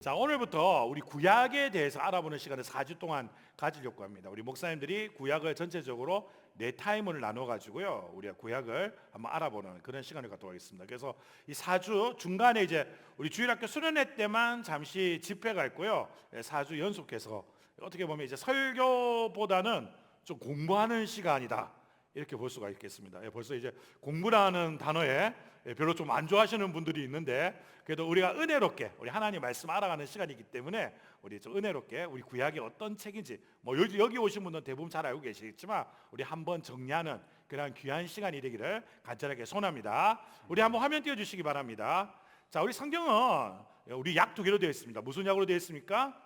자, 오늘부터 우리 구약에 대해서 알아보는 시간을 4주 동안 가지려고 합니다. 우리 목사님들이 구약을 전체적으로 네 타임을 나눠 가지고요, 우리가 구약을 한번 알아보는 그런 시간을 갖도록 하겠습니다. 그래서 이 4주 중간에 이제 우리 주일학교 수련회 때만 잠시 집회가 있고요, 4주 연속해서 어떻게 보면 이제 설교보다는 좀 공부하는 시간이다, 이렇게 볼 수가 있겠습니다. 벌써 이제 공부라는 단어에 별로 좀 안 좋아하시는 분들이 있는데, 그래도 우리가 은혜롭게 우리 하나님 말씀 알아가는 시간이기 때문에 우리 좀 은혜롭게 우리 구약이 어떤 책인지, 뭐 여기 오신 분들은 대부분 잘 알고 계시겠지만 우리 한번 정리하는 그런 귀한 시간이 되기를 간절하게 소원합니다. 우리 한번 화면 띄워주시기 바랍니다. 자, 우리 성경은 우리 약 두 개로 되어 있습니다. 무슨 약으로 되어 있습니까?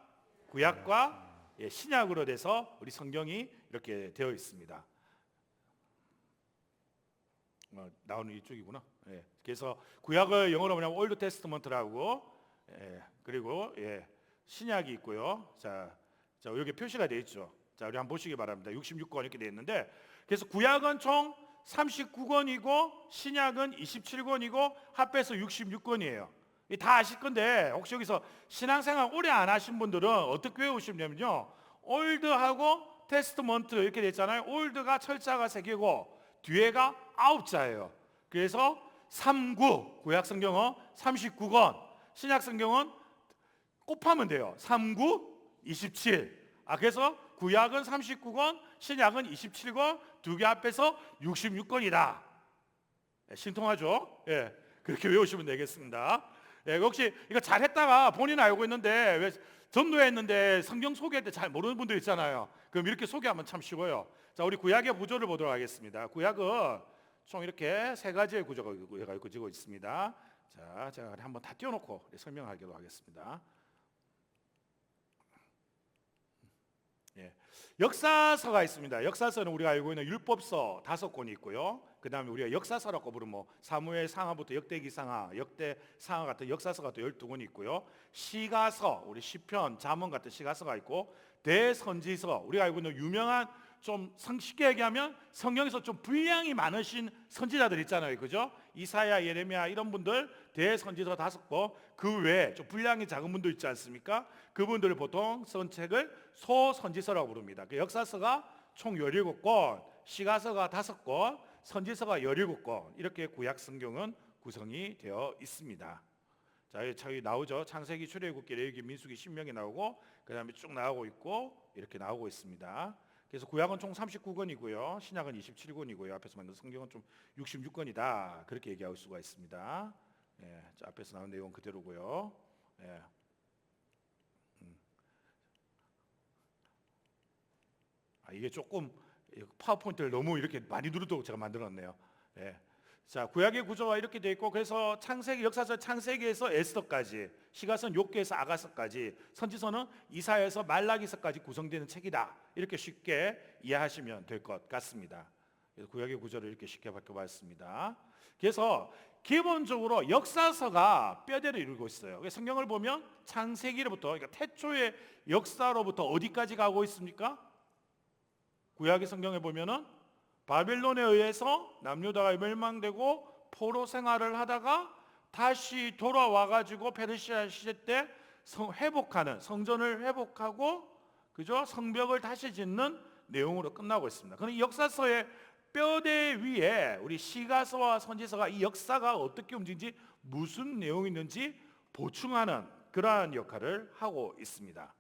구약과 신약으로 돼서 우리 성경이 이렇게 되어 있습니다. 나오는 이쪽이구나. 그래서 구약을 영어로 뭐냐면 올드 테스트먼트라고, 그리고 신약이 있고요. 자, 여기 표시가 되어 있죠. 자, 우리 한번 보시기 바랍니다. 66권 이렇게 되어 있는데, 그래서 구약은 총 39권이고 신약은 27권이고 합해서 66권이에요. 다 아실 건데, 혹시 여기서 신앙생활 오래 안 하신 분들은 어떻게 외우시냐면요, 올드하고 테스트먼트 이렇게 되어 있잖아요. 올드가 철자가 3개고 뒤에가 9자예요. 그래서 39, 구약 성경은 39권, 신약 성경은 곱하면 돼요. 39, 27. 그래서 구약은 39권, 신약은 27권, 두 개 합해서 66권이다. 신통하죠? 그렇게 외우시면 되겠습니다. 혹시 이거 잘했다가 본인 알고 있는데 왜 전도했는데 성경 소개할 때 잘 모르는 분들 있잖아요. 그럼 이렇게 소개하면 참 쉬워요. 자, 우리 구약의 구조를 보도록 하겠습니다. 구약은 총 이렇게 3가지의 구조가 구지고 있습니다. 자, 제가 한번 다 띄워놓고 설명하기로 하겠습니다. 역사서가 있습니다. 역사서는 우리가 알고 있는 율법서 5권이 있고요. 그 다음에 우리가 역사서라고 부르면 뭐 사무엘 상하부터 역대기 상하, 역대 상하 같은 역사서가 또 12권이 있고요. 시가서, 우리 시편, 잠언 같은 시가서가 있고, 대선지서, 우리가 알고 있는 유명한, 좀 쉽게 얘기하면 성경에서 좀 분량이 많으신 선지자들 있잖아요, 그죠? 이사야, 예레미야 이런 분들 대선지서 5권, 그 외에 좀 분량이 작은 분도 있지 않습니까? 그분들을 보통 쓴 책을 소선지서라고 부릅니다. 그 역사서가 총 17권, 시가서가 5권, 선지서가 17권, 이렇게 구약 성경은 구성이 되어 있습니다. 자, 여기 나오죠. 창세기, 출애굽기, 레위기, 민수기, 신명이 나오고, 그 다음에 쭉 나오고 있고, 이렇게 나오고 있습니다. 그래서 구약은 총 39권이고요. 신약은 27권이고요. 앞에서 만든 성경은 좀 66권이다. 그렇게 얘기할 수가 있습니다. 자, 앞에서 나온 내용 그대로고요. 이게 조금 파워포인트를 너무 이렇게 많이 누르도록 제가 만들었네요. 자, 구약의 구조가 이렇게 되어 있고, 그래서 창세기, 역사서 창세기에서 에스더까지, 시가서는 욥기에서 아가서까지, 선지서는 이사야에서 말라기서까지 구성되는 책이다, 이렇게 쉽게 이해하시면 될 것 같습니다. 그래서 구약의 구조를 이렇게 쉽게 바꿔봤습니다. 그래서 기본적으로 역사서가 뼈대를 이루고 있어요. 성경을 보면 창세기로부터, 그러니까 태초의 역사로부터 어디까지 가고 있습니까? 구약의 성경에 보면은 바빌론에 의해서 남유다가 멸망되고 포로 생활을 하다가 다시 돌아와 가지고 페르시아 시대 때 회복하는, 성전을 회복하고, 그죠? 성벽을 다시 짓는 내용으로 끝나고 있습니다. 그럼 이 역사서의 뼈대 위에 우리 시가서와 선지서가 이 역사가 어떻게 움직이는지, 무슨 내용이 있는지 보충하는 그러한 역할을 하고 있습니다.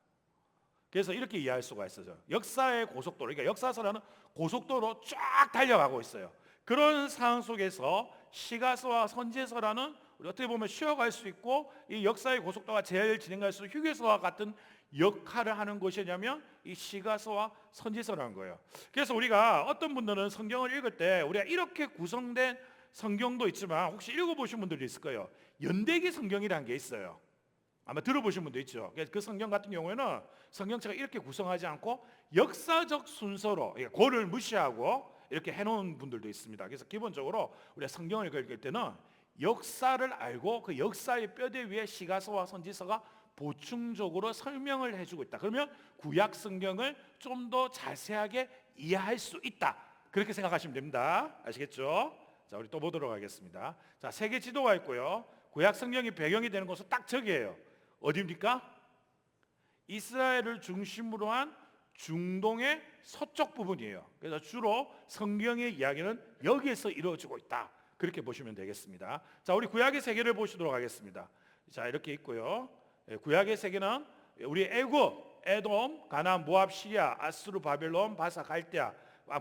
그래서 이렇게 이해할 수가 있어요. 역사의 고속도로, 그러니까 역사서라는 고속도로 쫙 달려가고 있어요. 그런 상황 속에서 시가서와 선지서라는, 우리 어떻게 보면 쉬어갈 수 있고, 이 역사의 고속도로가 제일 진행할 수 있는 휴게소와 같은 역할을 하는 것이냐면 이 시가서와 선지서라는 거예요. 그래서 우리가 어떤 분들은 성경을 읽을 때 우리가 이렇게 구성된 성경도 있지만, 혹시 읽어보신 분들도 있을 거예요. 연대기 성경이라는 게 있어요. 아마 들어보신 분도 있죠. 그 성경 같은 경우에는 성경책을 이렇게 구성하지 않고 역사적 순서로, 고를 무시하고 이렇게 해놓은 분들도 있습니다. 그래서 기본적으로 우리가 성경을 읽을 때는 역사를 알고 그 역사의 뼈대 위에 시가서와 선지서가 보충적으로 설명을 해주고 있다. 그러면 구약 성경을 좀 더 자세하게 이해할 수 있다. 그렇게 생각하시면 됩니다. 아시겠죠? 자, 우리 또 보도록 하겠습니다. 자, 세계 지도가 있고요. 구약 성경이 배경이 되는 곳은 딱 저기예요. 어디입니까? 이스라엘을 중심으로 한 중동의 서쪽 부분이에요. 그래서 주로 성경의 이야기는 여기에서 이루어지고 있다. 그렇게 보시면 되겠습니다. 자, 우리 구약의 세계를 보시도록 하겠습니다. 자, 이렇게 있고요. 구약의 세계는 우리 애굽, 에돔, 가나안, 모압, 시리아, 아수르, 바벨론, 바사, 갈대아,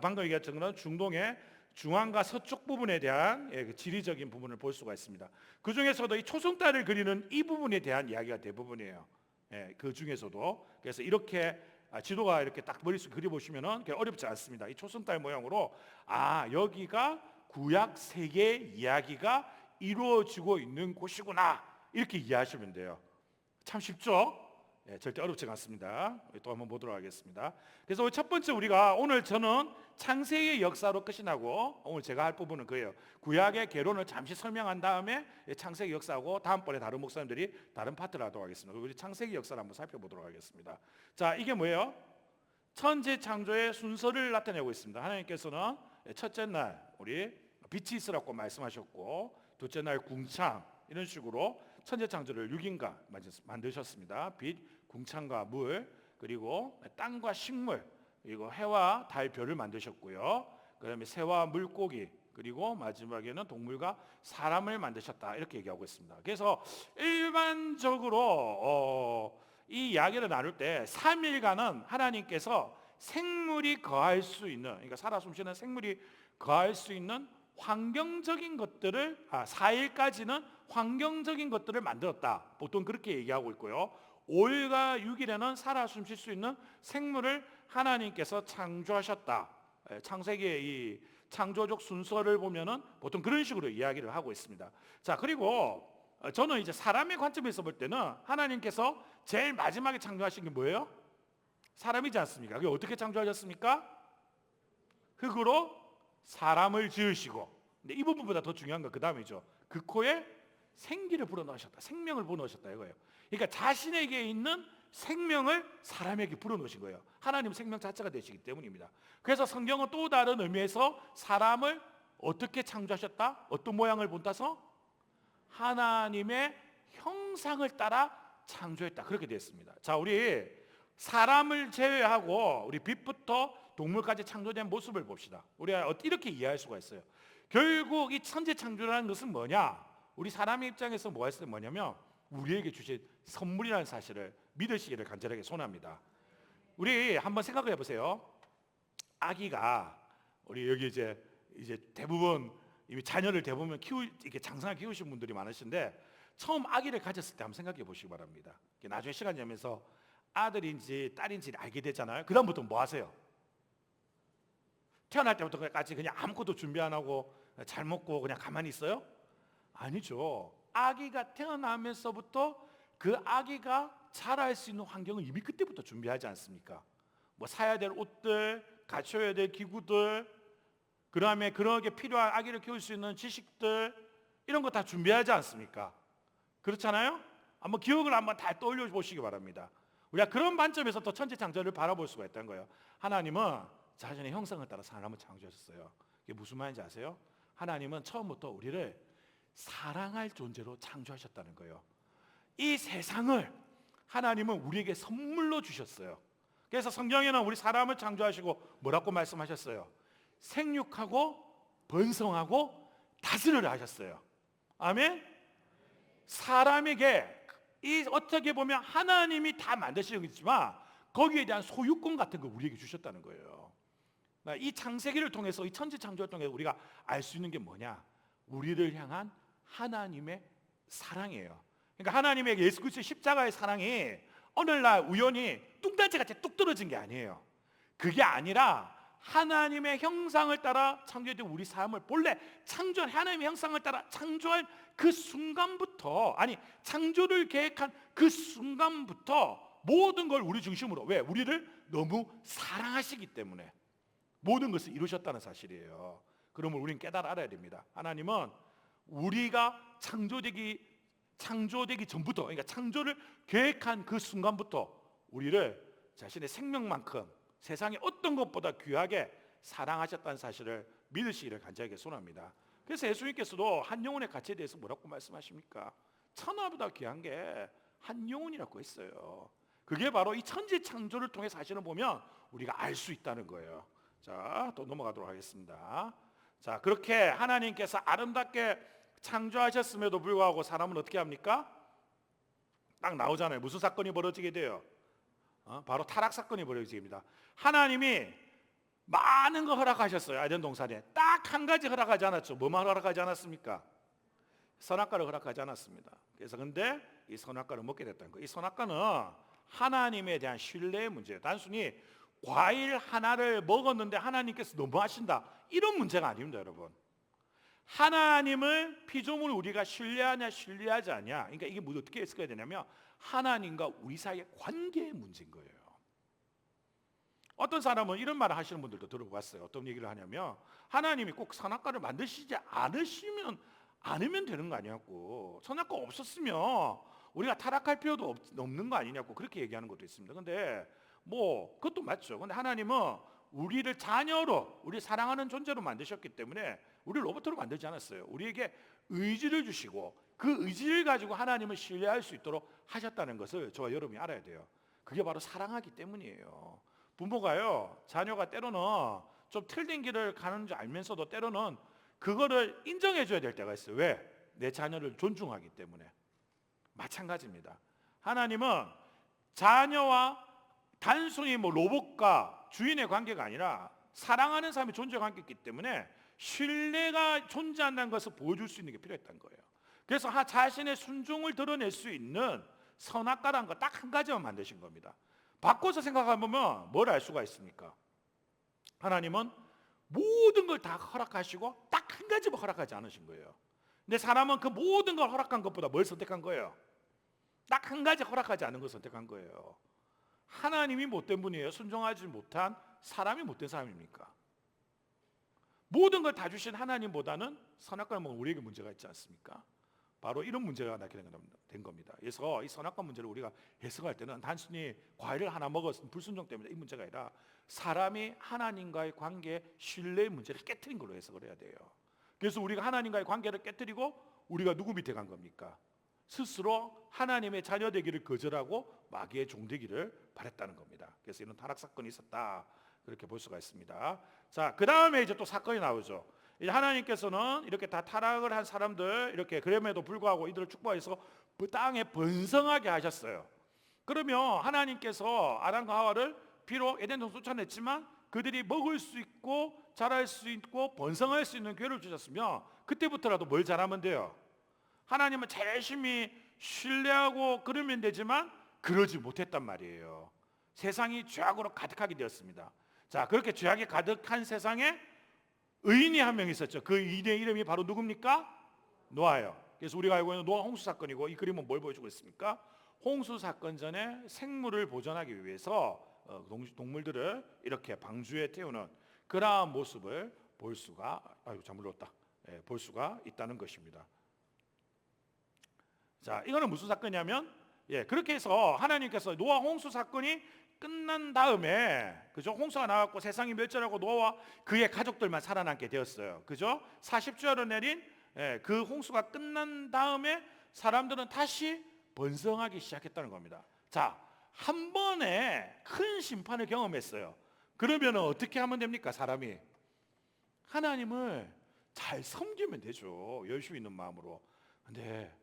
방금 얘기했던 것은 중동의 중앙과 서쪽 부분에 대한 그 지리적인 부분을 볼 수가 있습니다. 그 중에서도 이 초승달을 그리는 이 부분에 대한 이야기가 대부분이에요. 그 중에서도. 그래서 이렇게 지도가 이렇게 딱 머릿속에 그려보시면은 어렵지 않습니다. 이 초승달 모양으로 여기가 구약 세계의 이야기가 이루어지고 있는 곳이구나, 이렇게 이해하시면 돼요. 참 쉽죠? 절대 어렵지 않습니다. 또 한번 보도록 하겠습니다. 그래서 첫 번째 오늘 저는 창세기의 역사로 끝이 나고, 오늘 제가 할 부분은 그예요. 구약의 개론을 잠시 설명한 다음에 창세기 역사하고 다음번에 다른 목사님들이 다른 파트를 하도록 하겠습니다. 우리 창세기 역사를 한번 살펴보도록 하겠습니다. 자, 이게 뭐예요? 천지 창조의 순서를 나타내고 있습니다. 하나님께서는 첫째 날 우리 빛이 있으라고 말씀하셨고, 둘째 날 궁창, 이런 식으로 천지 창조를 6인가 만드셨습니다. 빛, 궁창과 물, 그리고 땅과 식물, 그리고 해와 달, 별을 만드셨고요. 그다음에 새와 물고기, 그리고 마지막에는 동물과 사람을 만드셨다, 이렇게 얘기하고 있습니다. 그래서 일반적으로 이 이야기를 나눌 때 3일간은 하나님께서 생물이 거할 수 있는, 그러니까 살아 숨쉬는 생물이 거할 수 있는 환경적인 것들을 4일까지는 환경적인 것들을 만들었다, 보통 그렇게 얘기하고 있고요. 5일과 6일에는 살아 숨쉴 수 있는 생물을 하나님께서 창조하셨다. 창세기의 이 창조적 순서를 보면은 보통 그런 식으로 이야기를 하고 있습니다. 자, 그리고 저는 이제 사람의 관점에서 볼 때는 하나님께서 제일 마지막에 창조하신 게 뭐예요? 사람이지 않습니까? 그게 어떻게 창조하셨습니까? 흙으로 사람을 지으시고, 근데 이 부분보다 더 중요한 건 그 다음이죠. 그 코에 생기를 불어넣으셨다, 생명을 불어넣으셨다, 이거예요. 그러니까 자신에게 있는 생명을 사람에게 불어넣으신 거예요. 하나님은 생명 자체가 되시기 때문입니다. 그래서 성경은 또 다른 의미에서 사람을 어떻게 창조하셨다? 어떤 모양을 본다서? 하나님의 형상을 따라 창조했다, 그렇게 되어 있습니다. 자, 우리 사람을 제외하고 우리 빛부터 동물까지 창조된 모습을 봅시다. 우리가 이렇게 이해할 수가 있어요. 결국 이 천지 창조라는 것은 뭐냐? 우리 사람의 입장에서 뭐냐면 우리에게 주신 선물이라는 사실을 믿으시기를 간절하게 소원합니다. 우리 한번 생각해 보세요. 아기가, 우리 여기 이제 대부분 이미 자녀를 대부분 이렇게 장성하게 키우신 분들이 많으신데, 처음 아기를 가졌을 때 한번 생각해 보시기 바랍니다. 나중에 시간 지나면서 아들인지 딸인지 알게 되잖아요. 그 다음부터 뭐 하세요? 태어날 때부터까지 그냥 아무것도 준비 안 하고 잘 먹고 그냥 가만히 있어요? 아니죠. 아기가 태어나면서부터 그 아기가 자랄 수 있는 환경을 이미 그때부터 준비하지 않습니까? 뭐 사야 될 옷들, 갖춰야 될 기구들, 그 다음에 그러게 필요한 아기를 키울 수 있는 지식들, 이런 거 다 준비하지 않습니까? 그렇잖아요? 한번 기억을 한번 다 떠올려 보시기 바랍니다. 우리가 그런 관점에서 또 천지 창조를 바라볼 수가 있다는 거예요. 하나님은 자신의 형상을 따라 사람을 창조하셨어요. 이게 무슨 말인지 아세요? 하나님은 처음부터 우리를 사랑할 존재로 창조하셨다는 거예요. 이 세상을 하나님은 우리에게 선물로 주셨어요. 그래서 성경에는 우리 사람을 창조하시고 뭐라고 말씀하셨어요? 생육하고 번성하고 다스리라 하셨어요. 아멘? 사람에게 이 어떻게 보면 하나님이 다 만드신 거지만 거기에 대한 소유권 같은 걸 우리에게 주셨다는 거예요. 이 창세기를 통해서, 이 천지 창조를 통해서 우리가 알 수 있는 게 뭐냐? 우리를 향한 하나님의 사랑이에요. 그러니까 하나님의 예수 그리스도의 십자가의 사랑이 오늘날 우연히 뚱딴지같이 뚝 떨어진 게 아니에요. 그게 아니라 하나님의 형상을 따라 창조된 우리 삶을 본래 창조한 하나님의 형상을 따라 창조한 그 순간부터, 아니 창조를 계획한 그 순간부터 모든 걸 우리 중심으로, 왜? 우리를 너무 사랑하시기 때문에 모든 것을 이루셨다는 사실이에요. 그러면 우리는 깨달아 알아야 됩니다. 하나님은 우리가 창조되기 전부터, 그러니까 창조를 계획한 그 순간부터 우리를 자신의 생명만큼 세상의 어떤 것보다 귀하게 사랑하셨다는 사실을 믿으시기를 간절하게 소원합니다. 그래서 예수님께서도 한 영혼의 가치에 대해서 뭐라고 말씀하십니까? 천하보다 귀한 게 한 영혼이라고 했어요. 그게 바로 이 천지 창조를 통해 사실은 보면 우리가 알 수 있다는 거예요. 자, 또 넘어가도록 하겠습니다. 자, 그렇게 하나님께서 아름답게 창조하셨음에도 불구하고 사람은 어떻게 합니까? 딱 나오잖아요. 무슨 사건이 벌어지게 돼요? 바로 타락 사건이 벌어집니다. 하나님이 많은 거 허락하셨어요. 에덴 동산에 딱 한 가지 허락하지 않았죠. 뭐만 허락하지 않았습니까? 선악과를 허락하지 않았습니다. 그래서 근데 이 선악과를 먹게 됐다는 거예요. 이 선악과는 하나님에 대한 신뢰의 문제예요. 단순히 과일 하나를 먹었는데 하나님께서 너무하신다, 이런 문제가 아닙니다, 여러분. 하나님을 피조물을 우리가 신뢰하냐 신뢰하지 않냐, 그러니까 이게 어떻게 해석해야 되냐면 하나님과 우리 사이의 관계의 문제인 거예요. 어떤 사람은 이런 말을 하시는 분들도 들어봤어요. 어떤 얘기를 하냐면 하나님이 꼭 선악과를 만드시지 않으면 되는 거 아니냐고, 선악과 없었으면 우리가 타락할 필요도 없는 거 아니냐고 그렇게 얘기하는 것도 있습니다. 근데 뭐 그것도 맞죠. 근데 하나님은 우리를 자녀로, 우리 사랑하는 존재로 만드셨기 때문에 우리를 로봇으로 만들지 않았어요. 우리에게 의지를 주시고 그 의지를 가지고 하나님을 신뢰할 수 있도록 하셨다는 것을 저와 여러분이 알아야 돼요. 그게 바로 사랑하기 때문이에요. 부모가요, 자녀가 때로는 좀 틀린 길을 가는 줄 알면서도 때로는 그거를 인정해 줘야 될 때가 있어요. 왜? 내 자녀를 존중하기 때문에. 마찬가지입니다. 하나님은 자녀와 단순히 뭐 로봇과 주인의 관계가 아니라 사랑하는 사람의 존재 관계이기 때문에 신뢰가 존재한다는 것을 보여줄 수 있는 게 필요했던 거예요. 그래서 자신의 순종을 드러낼 수 있는 선악과라는 거 딱 한 가지만 만드신 겁니다. 바꿔서 생각해보면 뭘 알 수가 있습니까? 하나님은 모든 걸 다 허락하시고 딱 한 가지만 허락하지 않으신 거예요. 근데 사람은 그 모든 걸 허락한 것보다 뭘 선택한 거예요? 딱 한 가지 허락하지 않은 걸 선택한 거예요. 하나님이 못된 분이에요? 순종하지 못한 사람이 못된 사람입니까? 모든 걸 다 주신 하나님보다는 선악과를 먹은 우리에게 문제가 있지 않습니까? 바로 이런 문제가 나게 된 겁니다. 그래서 이 선악과 문제를 우리가 해석할 때는 단순히 과일을 하나 먹었을 불순종 때문에 이 문제가 아니라 사람이 하나님과의 관계에 신뢰의 문제를 깨트린 걸로 해석을 해야 돼요. 그래서 우리가 하나님과의 관계를 깨트리고 우리가 누구 밑에 간 겁니까? 스스로 하나님의 자녀 되기를 거절하고 마귀의 종 되기를 바랬다는 겁니다. 그래서 이런 타락 사건이 있었다, 그렇게 볼 수가 있습니다. 자, 그 다음에 이제 또 사건이 나오죠. 이제 하나님께서는 이렇게 다 타락을 한 사람들, 이렇게 그럼에도 불구하고 이들을 축복해서 그 땅에 번성하게 하셨어요. 그러면 하나님께서 아담과 하와를 비록 에덴 동산 쫓아냈지만 그들이 먹을 수 있고 자랄 수 있고 번성할 수 있는 기회를 주셨으면 그때부터라도 뭘 잘하면 돼요? 하나님은 열심히 신뢰하고 그러면 되지만 그러지 못했단 말이에요. 세상이 죄악으로 가득하게 되었습니다. 자, 그렇게 죄악이 가득한 세상에 의인이 한 명 있었죠. 그 의인의 이름이 바로 누굽니까? 노아예요. 그래서 우리가 알고 있는 노아 홍수 사건이고, 이 그림은 뭘 보여주고 있습니까? 홍수 사건 전에 생물을 보존하기 위해서 동물들을 이렇게 방주에 태우는 그러한 모습을 볼 수가, 잘못 눌렀다, 볼 수가 있다는 것입니다. 자, 이거는 무슨 사건이냐면, 그렇게 해서 하나님께서 노아 홍수 사건이 끝난 다음에, 그죠? 홍수가 나왔고 세상이 멸절하고 노아와 그의 가족들만 살아남게 되었어요. 그죠? 40주야로 내린 그 홍수가 끝난 다음에 사람들은 다시 번성하기 시작했다는 겁니다. 자, 한 번에 큰 심판을 경험했어요. 그러면 어떻게 하면 됩니까? 사람이 하나님을 잘 섬기면 되죠. 열심히 있는 마음으로. 근데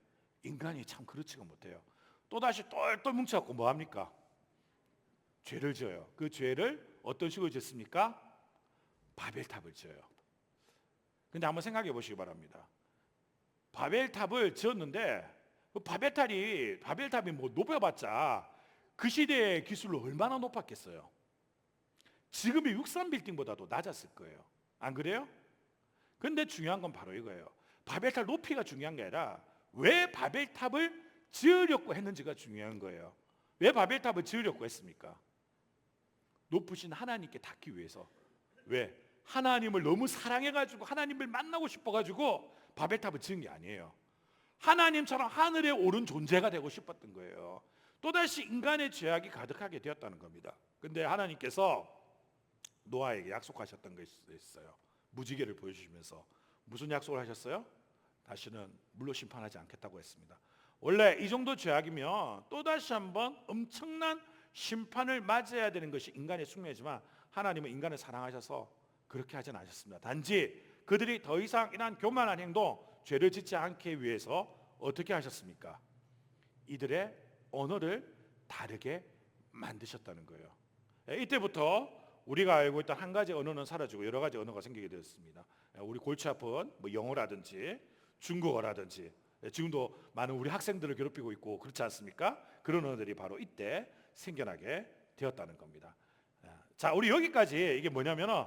인간이 참 그렇지가 못해요. 또다시 똘똘 뭉쳐갖고 뭐합니까? 죄를 지어요. 그 죄를 어떤 식으로 짓습니까? 바벨탑을 지어요. 근데 한번 생각해 보시기 바랍니다. 바벨탑을 지었는데 그 바벨탑이 뭐 높여봤자 그 시대의 기술로 얼마나 높았겠어요? 지금의 63빌딩보다도 낮았을 거예요. 안 그래요? 근데 중요한 건 바로 이거예요. 바벨탑 높이가 중요한 게 아니라 왜 바벨탑을 지으려고 했는지가 중요한 거예요. 왜 바벨탑을 지으려고 했습니까? 높으신 하나님께 닿기 위해서. 왜? 하나님을 너무 사랑해가지고 하나님을 만나고 싶어가지고 바벨탑을 지은 게 아니에요. 하나님처럼 하늘에 오른 존재가 되고 싶었던 거예요. 또다시 인간의 죄악이 가득하게 되었다는 겁니다. 근데 하나님께서 노아에게 약속하셨던 것이 있어요. 무지개를 보여주시면서 무슨 약속을 하셨어요? 다시는 물로 심판하지 않겠다고 했습니다. 원래 이 정도 죄악이면 또다시 한번 엄청난 심판을 맞이해야 되는 것이 인간의 숙명이지만 하나님은 인간을 사랑하셔서 그렇게 하진 않으셨습니다. 단지 그들이 더 이상 이러한 교만한 행동, 죄를 짓지 않기 위해서 어떻게 하셨습니까? 이들의 언어를 다르게 만드셨다는 거예요. 이때부터 우리가 알고 있던 한 가지 언어는 사라지고 여러 가지 언어가 생기게 되었습니다. 우리 골치 아픈 영어라든지 중국어라든지 지금도 많은 우리 학생들을 괴롭히고 있고 그렇지 않습니까? 그런 언어들이 바로 이때 생겨나게 되었다는 겁니다. 자, 우리 여기까지 이게 뭐냐면은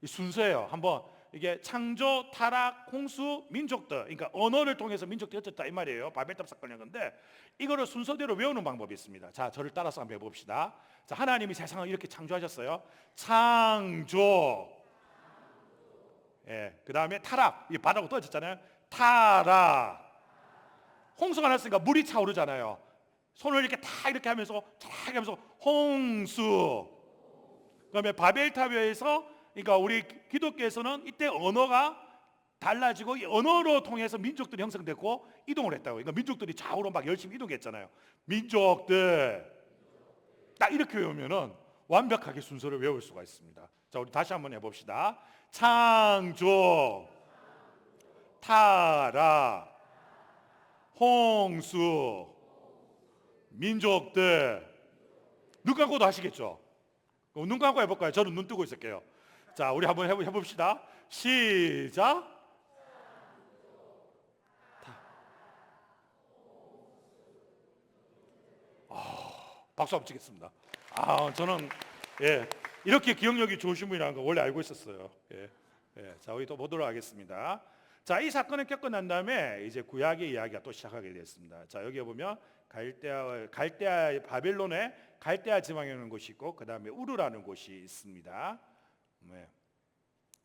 순서예요. 한번 이게 창조, 타락, 홍수, 민족들, 그러니까 언어를 통해서 민족들이 어쨌다 이 말이에요. 바벨탑 사건인 건데 이거를 순서대로 외우는 방법이 있습니다. 자, 저를 따라서 한번 해봅시다. 자, 하나님이 세상을 이렇게 창조하셨어요. 창조. 그 다음에 타락. 이 바다가 떠졌잖아요. 타락. 홍수가 났으니까 물이 차오르잖아요. 손을 이렇게 다 이렇게 하면서 쫙 하면서 홍수. 그다음에 바벨탑에서 그러니까 우리 기독교에서는 이때 언어가 달라지고 이 언어로 통해서 민족들이 형성됐고 이동을 했다고. 그러니까 민족들이 좌우로 막 열심히 이동했잖아요. 민족들 딱 이렇게 외우면은 완벽하게 순서를 외울 수가 있습니다. 자, 우리 다시 한번 해봅시다. 창조, 타락, 홍수, 민족들. 눈 감고도 하시겠죠? 눈 감고 해볼까요? 저는 눈 뜨고 있을게요. 자, 우리 한번 해봅시다. 시작. 박수 한번 치겠습니다. 저는 이렇게 기억력이 좋으신 분이라는 거 원래 알고 있었어요. 자, 우리 또 보도록 하겠습니다. 자, 이 사건을 겪고 난 다음에 이제 구약의 이야기가 또 시작하게 됐습니다. 자, 여기 보면 갈대아 바벨론의 갈대아 지방에 있는 곳이 있고 그 다음에 우르라는 곳이 있습니다.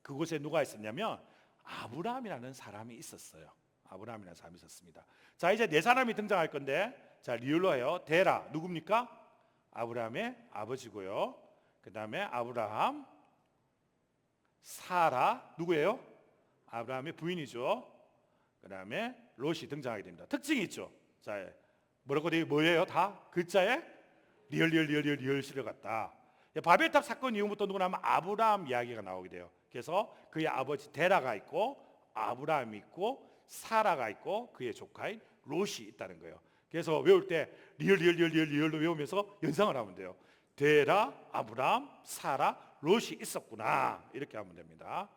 그곳에 누가 있었냐면 아브라함이라는 사람이 있었어요. 아브라함이라는 사람이 있었습니다. 자, 이제 네 사람이 등장할 건데 자, 리을로 해요. 데라 누굽니까? 아브라함의 아버지고요. 그 다음에 아브라함, 사라 누구예요? 아브라함의 부인이죠. 그 다음에 롯이 등장하게 됩니다. 특징이 있죠. 자, 뭐라고 되게 뭐예요? 다 글자에 리을 실어갔다. 바벨탑 사건 이후부터 누구냐면 아브라함 이야기가 나오게 돼요. 그래서 그의 아버지 데라가 있고 아브라함이 있고 사라가 있고 그의 조카인 롯이 있다는 거예요. 그래서 외울 때 리을로 외우면서 연상을 하면 돼요. 데라, 아브라함, 사라, 롯이 있었구나 이렇게 하면 됩니다.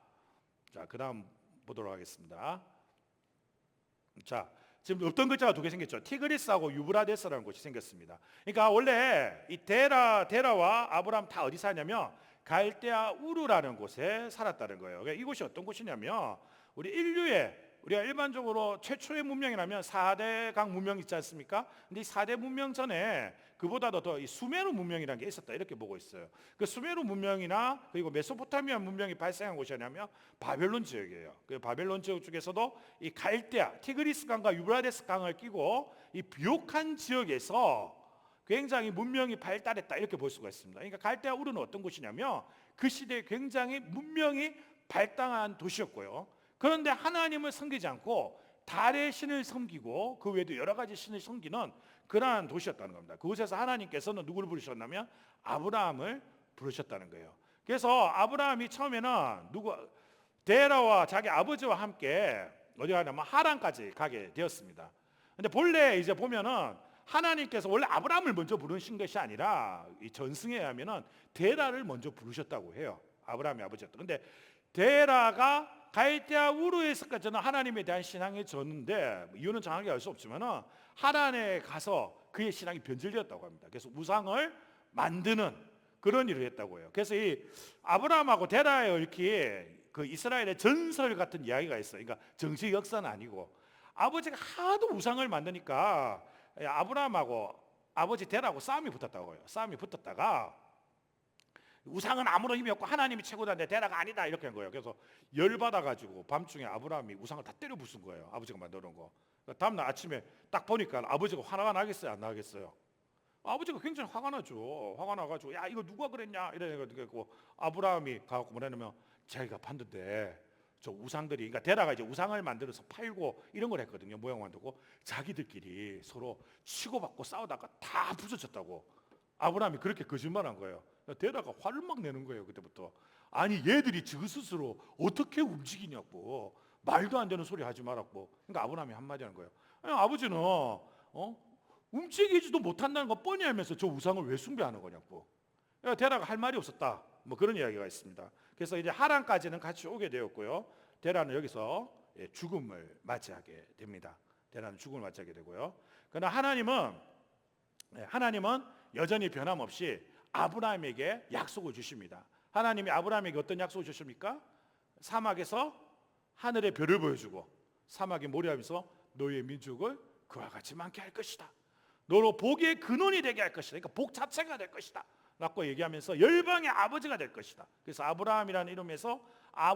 자, 그 다음 보도록 하겠습니다. 자, 지금 없던 글자가 두 개 생겼죠. 티그리스하고 유브라데스라는 곳이 생겼습니다. 그러니까 원래 이 데라와 아브라함 다 어디 사냐면 갈대아 우르라는 곳에 살았다는 거예요. 그러니까 이곳이 어떤 곳이냐면 우리가 일반적으로 최초의 문명이라면 4대강 문명 있지 않습니까? 근데 이 4대 문명 전에 그보다도 더 이 수메르 문명이라는 게 있었다 이렇게 보고 있어요. 그 수메르 문명이나 그리고 메소포타미아 문명이 발생한 곳이냐면 바벨론 지역이에요. 그 바벨론 지역 중에서도 이 갈대아, 티그리스 강과 유브라데스 강을 끼고 이 비옥한 지역에서 굉장히 문명이 발달했다 이렇게 볼 수가 있습니다. 그러니까 갈대아 우르는 어떤 곳이냐면 그 시대에 굉장히 문명이 발달한 도시였고요. 그런데 하나님을 섬기지 않고 달의 신을 섬기고 그 외에도 여러 가지 신을 섬기는 그러한 도시였다는 겁니다. 그곳에서 하나님께서는 누구를 부르셨냐면 아브라함을 부르셨다는 거예요. 그래서 아브라함이 처음에는 데라와 자기 아버지와 함께 어디 가냐면 하란까지 가게 되었습니다. 근데 본래 이제 보면은 하나님께서 원래 아브라함을 먼저 부르신 것이 아니라 이 전승에 의하면은 데라를 먼저 부르셨다고 해요. 아브라함의 아버지였다. 근데 데라가 갈대아 우르에서까지는 하나님에 대한 신앙이 졌는데 이유는 정확하게 알 수 없지만은 하란에 가서 그의 신앙이 변질되었다고 합니다. 그래서 우상을 만드는 그런 일을 했다고 해요. 그래서 이 아브라함하고 데라에 얽힌 그 이스라엘의 전설 같은 이야기가 있어요. 그러니까 정식 역사는 아니고 아버지가 하도 우상을 만드니까 아브라함하고 아버지 데라하고 싸움이 붙었다고 해요. 싸움이 붙었다가 우상은 아무런 힘이 없고 하나님이 최고다는데 데라가 아니다 이렇게 한 거예요. 그래서 열받아가지고 밤중에 아브라함이 우상을 다 때려 부순 거예요. 아버지가 만들어놓은 거. 다음날 아침에 딱 보니까 아버지가 화가 나겠어요? 안 나겠어요? 아버지가 굉장히 화가 나죠. 화가 나가지고 야 이거 누가 그랬냐 이래가지고 아브라함이 가갖고 뭐냐면 자기가 봤는데 저 우상들이, 그러니까 데라가 이제 우상을 만들어서 팔고 이런 걸 했거든요. 모형 만들고 자기들끼리 서로 치고받고 싸우다가 다 부서졌다고. 아브라함이 그렇게 거짓말한 거예요. 데라가 화를 막 내는 거예요. 그때부터. 아니 얘들이 저 스스로 어떻게 움직이냐고, 말도 안 되는 소리 하지 말았고. 그러니까 아브라함이 한마디 하는 거예요. 아니, 아버지는 움직이지도 못한다는 거 뻔히 알면서 저 우상을 왜 숭배하는 거냐고. 데라가 할 말이 없었다, 뭐 그런 이야기가 있습니다. 그래서 이제 하란까지는 같이 오게 되었고요. 데라는 여기서 죽음을 맞이하게 됩니다. 데라는 죽음을 맞이하게 되고요. 그러나 하나님은 여전히 변함없이 아브라함에게 약속을 주십니다. 하나님이 아브라함에게 어떤 약속을 주십니까? 사막에서 하늘의 별을 보여주고 사막의 모래하면서 너희의 민족을 그와 같이 많게 할 것이다. 너로 복의 근원이 되게 할 것이다. 그러니까 복 자체가 될 것이다 라고 얘기하면서 열방의 아버지가 될 것이다. 그래서 아브라함이라는 이름에서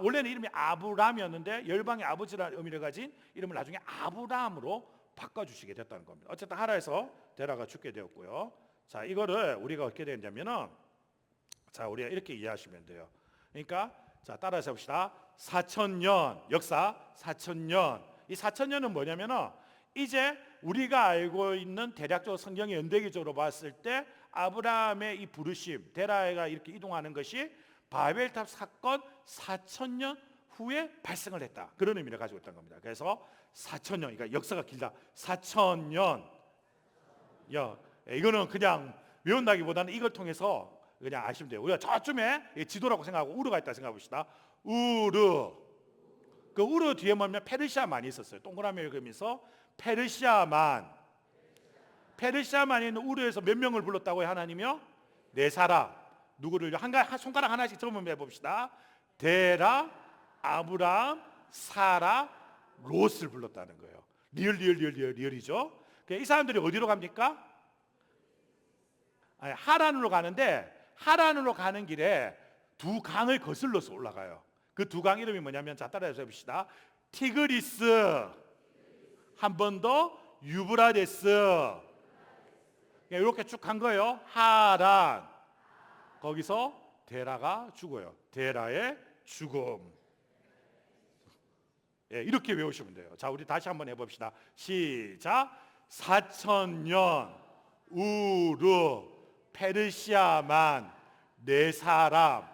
원래는 이름이 아브람이었는데 열방의 아버지라는 의미를 가진 이름을 나중에 아브라함으로 바꿔주시게 됐다는 겁니다. 어쨌든 하라에서 데라가 죽게 되었고요. 자, 이거를 우리가 어떻게 되냐면은, 자, 우리가 이렇게 이해하시면 돼요. 그러니까 자, 따라서 해봅시다. 4,000년 역사, 4,000년. 이 4,000년은 뭐냐면은 이제 우리가 알고 있는 대략적으로 성경의 연대기적으로 봤을 때 아브라함의 이 부르심, 데라가 이렇게 이동하는 것이 바벨탑 사건 4,000년 후에 발생을 했다, 그런 의미를 가지고 있다는 겁니다. 그래서 4,000년, 그러니까 역사가 길다. 4,000년. 이거는 그냥 외운다기보다는 이걸 통해서 그냥 아시면 돼요. 우리가 저쯤에 지도라고 생각하고 우르가 있다 생각해봅시다. 우르. 그 우르 뒤에 뭐냐면 페르시아만이 있었어요. 동그라미를 그리면서 페르시아만 있는 우르에서 몇 명을 불렀다고요? 하나님이요? 4사람. 누구를 손가락 하나씩 적으면 해봅시다. 데라, 아브람, 사라, 롯을 불렀다는 거예요. 리얼이죠. 이 사람들이 어디로 갑니까? 하란으로 가는데, 하란으로 가는 길에 두 강을 거슬러서 올라가요. 그 두 강 이름이 뭐냐면, 자, 따라해서 해봅시다. 티그리스, 한 번 더 유브라데스. 이렇게 쭉 간 거예요. 하란. 거기서 데라가 죽어요. 데라의 죽음. 이렇게 외우시면 돼요. 자, 우리 다시 한번 해봅시다. 시작. 4,000년 우르 페르시아만 4사람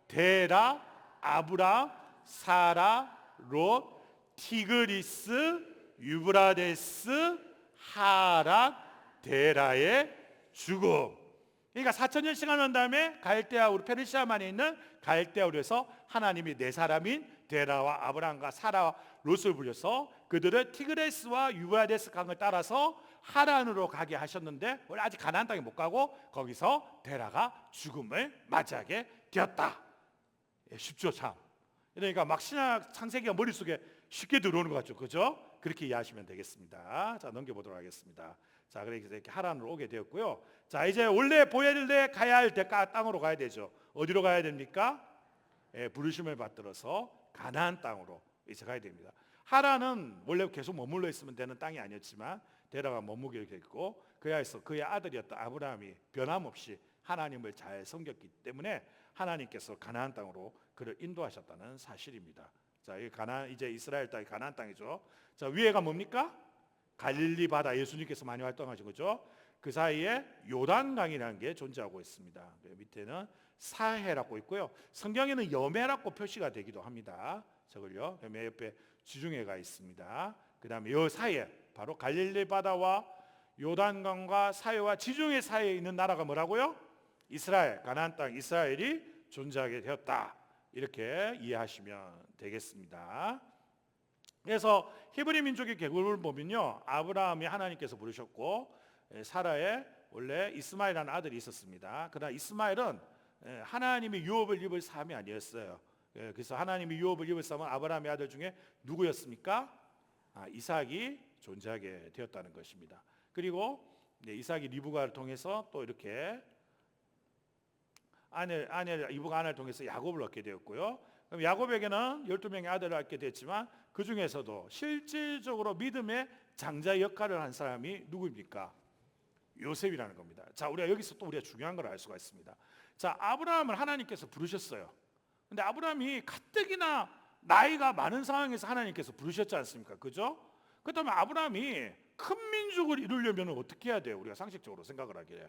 데라 아브람 사라 롯 티그리스 유브라데스 하란 데라의 죽음. 그러니까 4,000년 시간 한 다음에 갈대아 우르 페르시아만에 있는 갈대아 우르에서 하나님이 4사람인 데라와 아브람과 사라와 롯을 불려서 그들을 티그레스와 유브라데스 강을 따라서 하란으로 가게 하셨는데, 원래 아직 가나안 땅에 못 가고 거기서 데라가 죽음을 맞이하게 되었다. 쉽죠, 참. 그러니까 막 신약 창세기가 머릿속에 쉽게 들어오는 것 같죠, 그죠? 그렇게 이해하시면 되겠습니다. 자, 넘겨보도록 하겠습니다. 자, 그래서 이렇게 하란으로 오게 되었고요. 자, 이제 원래 보엘에 가야 할 때 땅으로 가야 되죠. 어디로 가야 됩니까? 부르심을 받들어서 가나안 땅으로 이제 가야 됩니다. 하란은 원래 계속 머물러 있으면 되는 땅이 아니었지만 데라가 머무게 됐고, 그야에서 그의 아들이었던 아브라함이 변함없이 하나님을 잘 섬겼기 때문에 하나님께서 가나안 땅으로 그를 인도하셨다는 사실입니다. 자, 이 이제 이스라엘 땅이 가나안 땅이죠. 자, 위에가 뭡니까? 갈릴리 바다, 예수님께서 많이 활동하신 거죠. 그 사이에 요단강이라는 게 존재하고 있습니다. 밑에는 사해라고 있고요. 성경에는 여매라고 표시가 되기도 합니다. 저걸요. 여매 옆에 지중해가 있습니다. 그 다음에 요 사이에 바로 갈릴리 바다와 요단강과 사해와 지중해 사이에 있는 나라가 뭐라고요? 이스라엘, 가나안 땅 이스라엘이 존재하게 되었다. 이렇게 이해하시면 되겠습니다. 그래서 히브리 민족의 계급을 보면요, 아브라함이 하나님께서 부르셨고, 사라에 원래 이스마엘이라는 아들이 있었습니다. 그러나 이스마엘은 하나님의 유업을 입을 사람이 아니었어요. 그래서 하나님이 유업을 입을 사람은 아브라함의 아들 중에 누구였습니까? 이삭이 존재하게 되었다는 것입니다. 그리고 이삭이 리브가를 통해서 또 이렇게 리브가 아내를 통해서 야곱을 얻게 되었고요. 그럼 야곱에게는 12명의 아들을 얻게 됐지만 그 중에서도 실질적으로 믿음의 장자 역할을 한 사람이 누구입니까? 요셉이라는 겁니다. 자, 우리가 여기서 또 우리가 중요한 걸 알 수가 있습니다. 자, 아브라함을 하나님께서 부르셨어요. 근데 아브라함이 가뜩이나 나이가 많은 상황에서 하나님께서 부르셨지 않습니까? 그죠? 그렇다면 아브라함이 큰 민족을 이루려면 어떻게 해야 돼요? 우리가 상식적으로 생각을 하기에.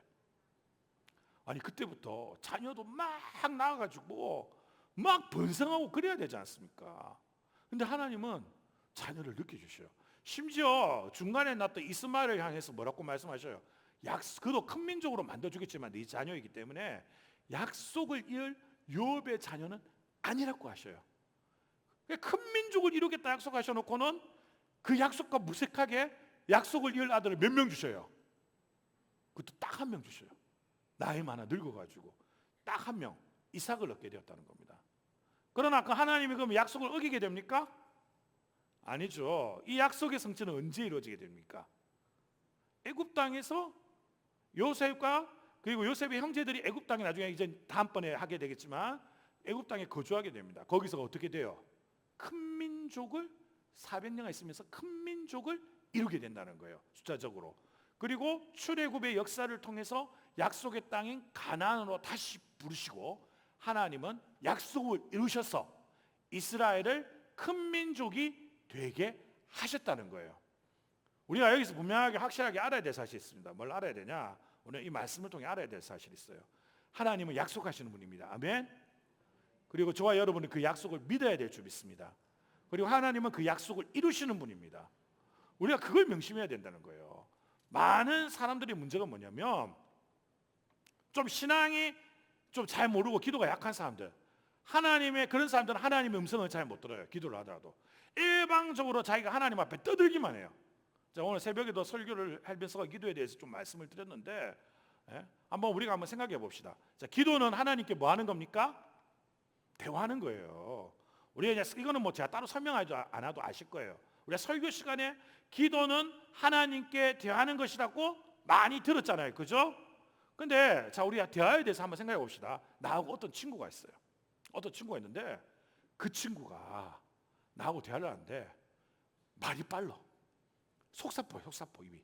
아니 그때부터 자녀도 막 낳아가지고 막 번성하고 그래야 되지 않습니까? 근데 하나님은 자녀를 느껴주셔요. 심지어 중간에 낳던 이스마엘을 향해서 뭐라고 말씀하셔요? 그도 큰 민족으로 만들어주겠지만 네 자녀이기 때문에 약속을 이을 요압의 자녀는 아니라고 하셔요. 큰 민족을 이루겠다 약속하셔놓고는 그 약속과 무색하게 약속을 이을 아들을 몇 명 주셔요? 그것도 딱 한 명 주셔요. 나이 많아 늙어가지고 딱 한 명, 이삭을 얻게 되었다는 겁니다. 그러나 그 하나님이 그럼 약속을 어기게 됩니까? 아니죠. 이 약속의 성취는 언제 이루어지게 됩니까? 애굽 땅에서 요셉과 그리고 요셉의 형제들이 애굽 땅에 나중에 이제 다음번에 하게 되겠지만 애굽 땅에 거주하게 됩니다. 거기서 어떻게 돼요? 큰 민족을 400년가 있으면서 큰 민족을 이루게 된다는 거예요. 숫자적으로. 그리고 출애굽의 역사를 통해서 약속의 땅인 가나안으로 다시 부르시고 하나님은 약속을 이루셔서 이스라엘을 큰 민족이 되게 하셨다는 거예요. 우리가 여기서 분명하게 확실하게 알아야 될 사실이 있습니다. 뭘 알아야 되냐? 오늘 이 말씀을 통해 알아야 될 사실이 있어요. 하나님은 약속하시는 분입니다. 아멘. 그리고 저와 여러분은 그 약속을 믿어야 될 줄 믿습니다. 그리고 하나님은 그 약속을 이루시는 분입니다. 우리가 그걸 명심해야 된다는 거예요. 많은 사람들의 문제가 뭐냐면 좀 신앙이 좀 잘 모르고 기도가 약한 사람들, 그런 사람들은 하나님의 음성을 잘 못 들어요. 기도를 하더라도 일방적으로 자기가 하나님 앞에 떠들기만 해요. 자, 오늘 새벽에도 설교를 하면서 기도에 대해서 좀 말씀을 드렸는데 우리가 한번 생각해 봅시다. 자, 기도는 하나님께 뭐 하는 겁니까? 대화하는 거예요. 우리가 이제 이거는 뭐 제가 따로 설명하지 않아도 아실 거예요. 우리가 설교 시간에 기도는 하나님께 대화하는 것이라고 많이 들었잖아요. 그죠? 근데 자, 우리가 대화에 대해서 한번 생각해 봅시다. 나하고 어떤 친구가 있어요. 어떤 친구가 있는데 그 친구가 나하고 대화를 하는데 말이 빨라. 속사포 입이.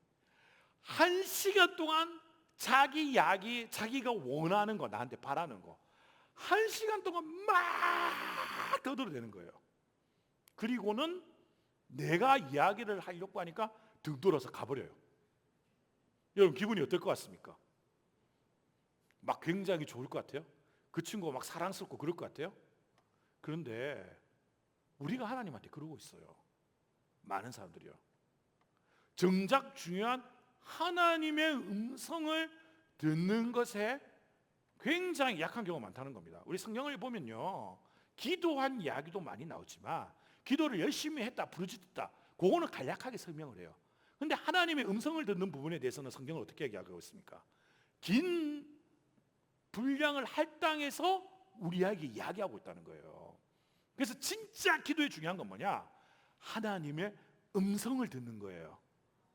1시간 동안 자기 이야기, 자기가 원하는 거, 나한테 바라는 거 1시간 동안 막 떠들어대는 거예요. 그리고는 내가 이야기를 하려고 하니까 등 돌아서 가버려요. 여러분 기분이 어떨 것 같습니까? 막 굉장히 좋을 것 같아요? 그 친구가 막 사랑스럽고 그럴 것 같아요? 그런데 우리가 하나님한테 그러고 있어요. 많은 사람들이요. 정작 중요한 하나님의 음성을 듣는 것에 굉장히 약한 경우가 많다는 겁니다. 우리 성경을 보면요, 기도한 이야기도 많이 나오지만 기도를 열심히 했다, 부르짖었다, 그거는 간략하게 설명을 해요. 그런데 하나님의 음성을 듣는 부분에 대해서는 성경을 어떻게 얘기하고 있습니까? 긴 분량을 할당해서 우리에게 이야기하고 있다는 거예요. 그래서 진짜 기도의 중요한 건 뭐냐? 하나님의 음성을 듣는 거예요.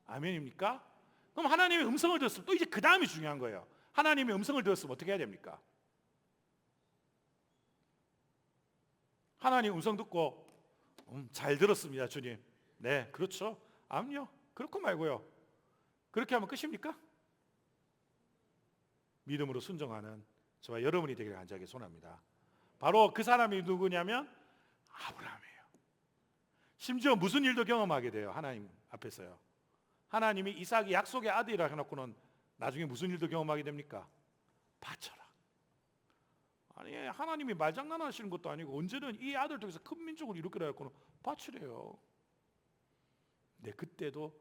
아멘입니까? 그럼 하나님의 음성을 들었으면 또 이제 그 다음이 중요한 거예요. 하나님의 음성을 들었으면 어떻게 해야 됩니까? 하나님 음성 듣고 잘 들었습니다, 주님. 네, 그렇죠. 아니요, 그렇고 말고요. 그렇게 하면 끝입니까? 믿음으로 순종하는 저와 여러분이 되기를 간절하게 소원합니다. 바로 그 사람이 누구냐면 아브라함이에요. 심지어 무슨 일도 경험하게 돼요. 하나님 앞에서요. 하나님이 이삭이 약속의 아들이라 해놓고는 나중에 무슨 일도 경험하게 됩니까? 바쳐라. 아니, 하나님이 말장난하시는 것도 아니고 언제는 이 아들 통해서 큰 민족을 이루기로 해놓고는 바치래요. 네, 그때도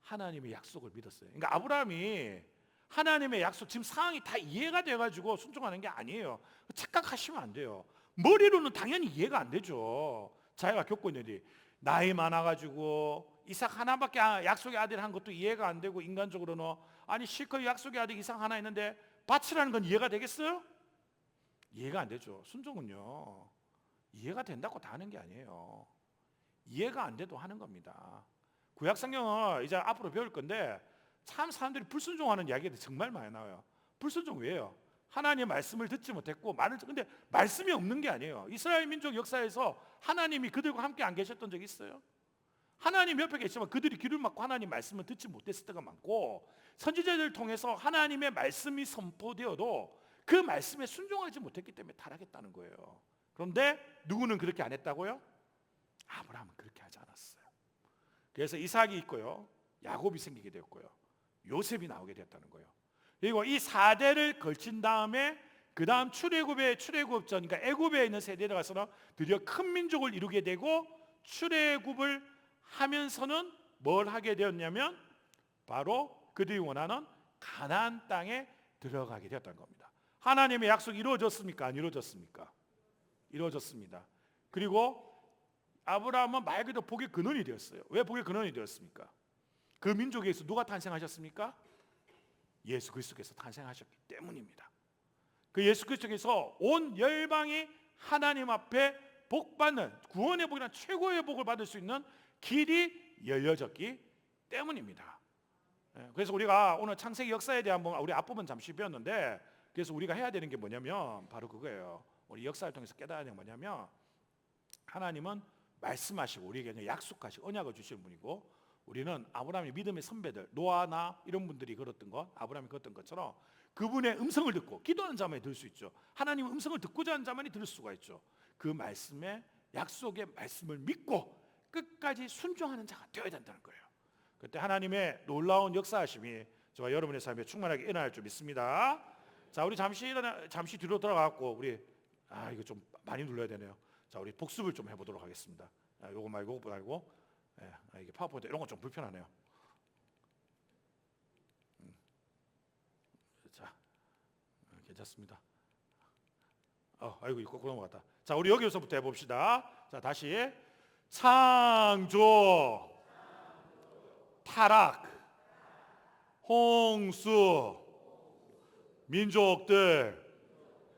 하나님의 약속을 믿었어요. 그러니까 아브라함이 하나님의 약속, 지금 상황이 다 이해가 돼가지고 순종하는 게 아니에요. 착각하시면 안 돼요. 머리로는 당연히 이해가 안 되죠. 자기가 겪고 있는 일이 나이 많아가지고 이삭 하나밖에 약속의 아들 한 것도 이해가 안 되고, 인간적으로는 아니 실컷 약속의 아들 이삭 하나 있는데 바치라는 건 이해가 되겠어요? 이해가 안 되죠. 순종은요, 이해가 된다고 다 하는 게 아니에요. 이해가 안 돼도 하는 겁니다. 구약 성경을 이제 앞으로 배울 건데 참 사람들이 불순종하는 이야기들이 정말 많이 나와요. 불순종 왜요? 하나님의 말씀을 듣지 못했고, 근데 말씀이 없는 게 아니에요. 이스라엘 민족 역사에서 하나님이 그들과 함께 안 계셨던 적이 있어요? 하나님 옆에 계시지만 그들이 귀를 막고 하나님 말씀을 듣지 못했을 때가 많고, 선지자들을 통해서 하나님의 말씀이 선포되어도 그 말씀에 순종하지 못했기 때문에 타락했다는 거예요. 그런데 누구는 그렇게 안 했다고요? 아브라함은 그렇게 하지 않았어요. 그래서 이삭이 있고요, 야곱이 생기게 되었고요, 요셉이 나오게 되었다는 거예요. 그리고 이 4대를 걸친 다음에 그 다음 출애굽전, 그러니까 애굽에 있는 세대에 가서는 드디어 큰 민족을 이루게 되고, 출애굽을 하면서는 뭘 하게 되었냐면 바로 그들이 원하는 가나안 땅에 들어가게 되었다는 겁니다. 하나님의 약속이 이루어졌습니까? 안 이루어졌습니까? 이루어졌습니다. 그리고 아브라함은 말 그대로 복의 근원이 되었어요. 왜 복의 근원이 되었습니까? 그 민족에서 누가 탄생하셨습니까? 예수 그리스도께서 탄생하셨기 때문입니다. 그 예수 그리스도께서 온 열방이 하나님 앞에 복받는, 구원의 복이나 최고의 복을 받을 수 있는 길이 열려졌기 때문입니다. 그래서 우리가 오늘 창세기 역사에 대한 우리 앞부분 잠시 배웠는데, 그래서 우리가 해야 되는 게 뭐냐면 바로 그거예요. 우리 역사를 통해서 깨달아야 되는 게 뭐냐면, 하나님은 말씀하시고 우리에게 약속하시고 언약을 주시는 분이고, 우리는 아브라함의 믿음의 선배들, 노아나 이런 분들이 걸었던 것, 아브라함이 걸었던 것처럼 그분의 음성을 듣고 기도하는 자만이 들을 수 있죠. 하나님의 음성을 듣고자 하는 자만이 들을 수가 있죠. 그 말씀의 약속의 말씀을 믿고 끝까지 순종하는 자가 되어야 된다는 거예요. 그때 하나님의 놀라운 역사하심이 저와 여러분의 삶에 충만하게 일어날 줄 믿습니다. 자, 우리 잠시 뒤로 돌아가고 우리 이거 좀 많이 눌러야 되네요. 자, 우리 복습을 좀 해보도록 하겠습니다. 요거 말고 이게 파워포인트 이런 거 좀 불편하네요. 자, 괜찮습니다. 아이고 이거 넘어갔다. 자, 우리 여기서부터 해봅시다. 자, 다시 창조, 타락, 홍수, 민족들.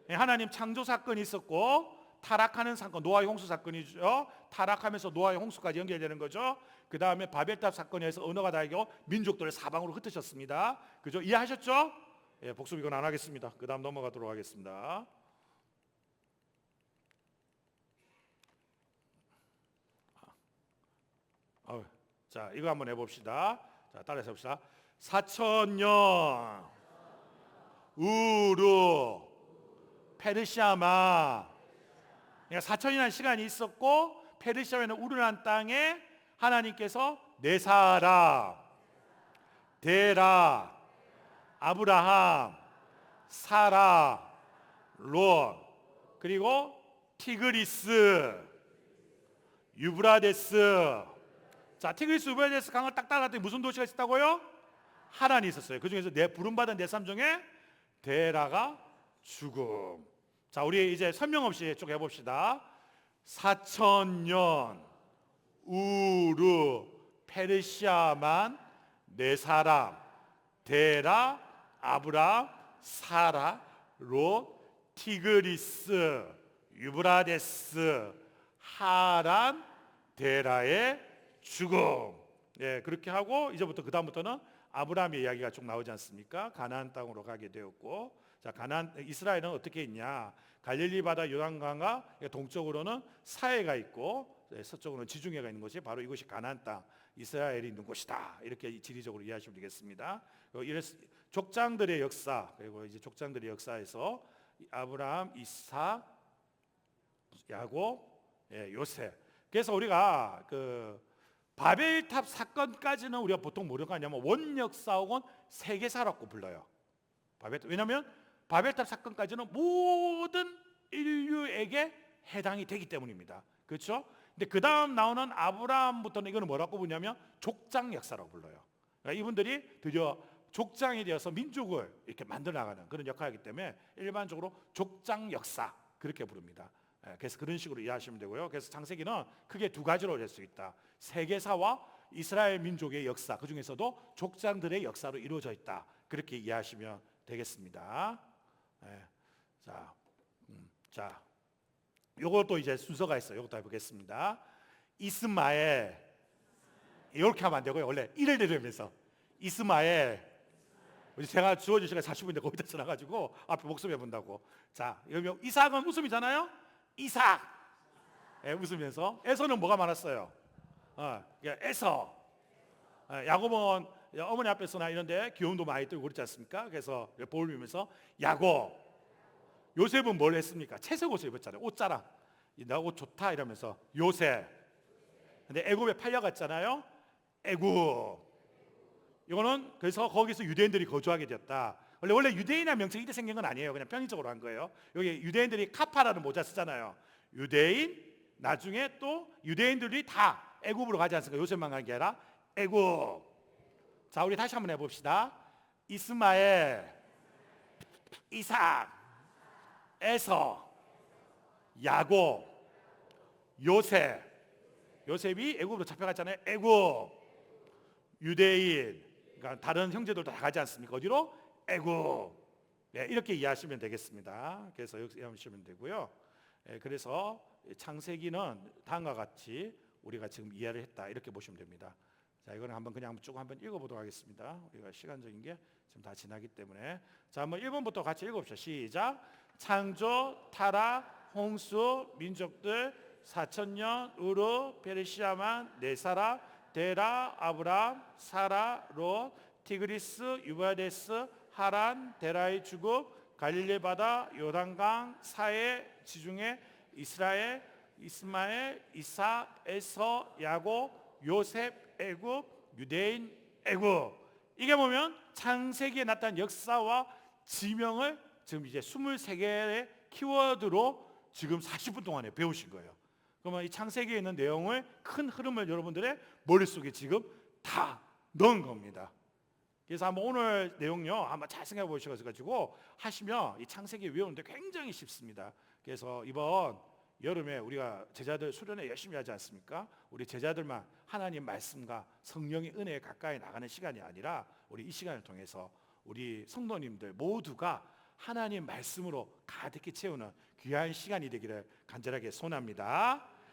하나님 창조 사건이 있었고, 타락하는 사건, 노아의 홍수 사건이죠. 타락하면서 노아의 홍수까지 연결되는 거죠. 그 다음에 바벨탑 사건에서 언어가 다르고 민족들을 사방으로 흩으셨습니다. 그죠? 이해하셨죠? 예, 복습 이건 안 하겠습니다. 그 다음 넘어가도록 하겠습니다. 자, 이거 한번 해봅시다. 자, 따라서 해봅시다. 4,000년 우르 페르시아마. 그러니까 4,000이라는 시간이 있었고, 페르시아에는 우르란 땅에 하나님께서 네사라, 데라, 아브라함, 사라, 롯, 그리고 티그리스, 유브라데스. 자, 티그리스 유브라데스 강을 딱 따라갔더니 무슨 도시가 있었다고요? 하란이 있었어요. 그 중에서 부름받은 네 삶 중에 데라가 죽음. 자, 우리 이제 설명 없이 쭉 해봅시다. 4,000년 우르 페르시아만 네 사람, 데라, 아브람, 사라, 롯, 티그리스, 유브라데스, 하란, 데라의 죽음. 예, 그렇게 하고 이제부터 그 다음부터는 아브라함의 이야기가 쭉 나오지 않습니까? 가나안 땅으로 가게 되었고, 자, 이스라엘은 어떻게 있냐? 갈릴리 바다 요단강과 동쪽으로는 사해가 있고 서쪽으로는 지중해가 있는 곳이 바로 이곳이 가나안 땅, 이스라엘이 있는 곳이다. 이렇게 지리적으로 이해하시면 되겠습니다. 족장들의 역사, 그리고 이제 족장들의 역사에서 아브라함, 이삭, 야곱, 요셉. 그래서 우리가 바벨탑 사건까지는 우리가 보통 뭐라고 하냐면 원역사 혹은 세계사라고 불러요. 왜냐하면 바벨탑 사건까지는 모든 인류에게 해당이 되기 때문입니다. 그렇죠? 근데 그 다음 나오는 아브라함부터는 이거는 뭐라고 부르냐면 족장 역사라고 불러요. 그러니까 이분들이 드디어 족장이 되어서 민족을 이렇게 만들어 나가는 그런 역할이기 때문에 일반적으로 족장 역사 그렇게 부릅니다. 그래서 그런 식으로 이해하시면 되고요. 그래서 창세기는 크게 두 가지로 될 수 있다. 세계사와 이스라엘 민족의 역사, 그 중에서도 족장들의 역사로 이루어져 있다. 그렇게 이해하시면 되겠습니다. 자, 요것도 이제 순서가 있어요. 요것도 해보겠습니다. 이스마엘, 이렇게 하면 안 되고요. 원래 이를 내리면서 이스마엘. 제가 주어진 시간 40분인데 거기다 써놔가지고 앞에 목소리 해본다고. 자, 여러분 이삭은 웃음이잖아요. 이삭. 웃으면서. 에서는 뭐가 많았어요? 에서. 야곱은 어머니 앞에서나 이런데 기운도 많이 들고 그렇지 않습니까? 그래서 볼 빌면서 야곱. 요셉은 뭘 했습니까? 채색 옷을 입었잖아요. 옷 자랑. 나 옷 좋다 이러면서 요셉. 근데 애굽에 팔려갔잖아요. 애굽. 이거는 그래서 거기서 유대인들이 거주하게 되었다. 원래 유대인이라는 명칭이 이때 생긴 건 아니에요. 그냥 편의적으로 한 거예요. 여기 유대인들이 카파라는 모자 쓰잖아요. 유대인, 나중에 또 유대인들이 다 애굽으로 가지 않습니까? 요셉만 간 게 아니라 애굽. 자, 우리 다시 한번 해봅시다. 이스마엘, 이삭, 에서, 야곱, 요셉. 요셉이 애굽으로 잡혀갔잖아요. 애굽. 유대인, 그러니까 다른 형제들도 다 가지 않습니까? 어디로? 애굽. 네, 이렇게 이해하시면 되겠습니다. 그래서 이렇게 이해하시면 되고요. 그래서 창세기는 다음과 같이 우리가 지금 이해를 했다 이렇게 보시면 됩니다. 자, 이거는 한번 그냥 쭉 한번 읽어보도록 하겠습니다. 우리가 시간적인 게 지금 다 지나기 때문에 자, 한번 1번부터 같이 읽어봅시다. 시작. 창조, 타락, 홍수, 민족들 4,000년, 우르, 페르시아만, 네사라, 데라, 아브람, 사라, 롯, 티그리스, 유바데스, 하란, 데라의 주국, 갈릴리 바다, 요단강, 사해, 지중해, 이스라엘, 이스마엘, 이삭, 에서, 야곱, 요셉, 애굽, 유대인, 애굽. 이게 보면 창세기에 나타난 역사와 지명을 지금 이제 23개의 키워드로 지금 40분 동안에 배우신 거예요. 그러면 이 창세기에 있는 내용을 큰 흐름을 여러분들의 머릿속에 지금 다 넣은 겁니다. 그래서 한번 오늘 내용요 한번 잘 생각해 보셔가지고 하시면 이 창세기 외우는데 굉장히 쉽습니다. 그래서 이번 여름에 우리가 제자들 수련회 열심히 하지 않습니까? 우리 제자들만 하나님 말씀과 성령의 은혜에 가까이 나가는 시간이 아니라 우리 이 시간을 통해서 우리 성도님들 모두가 하나님 말씀으로 가득히 채우는 귀한 시간이 되기를 간절하게 소원합니다.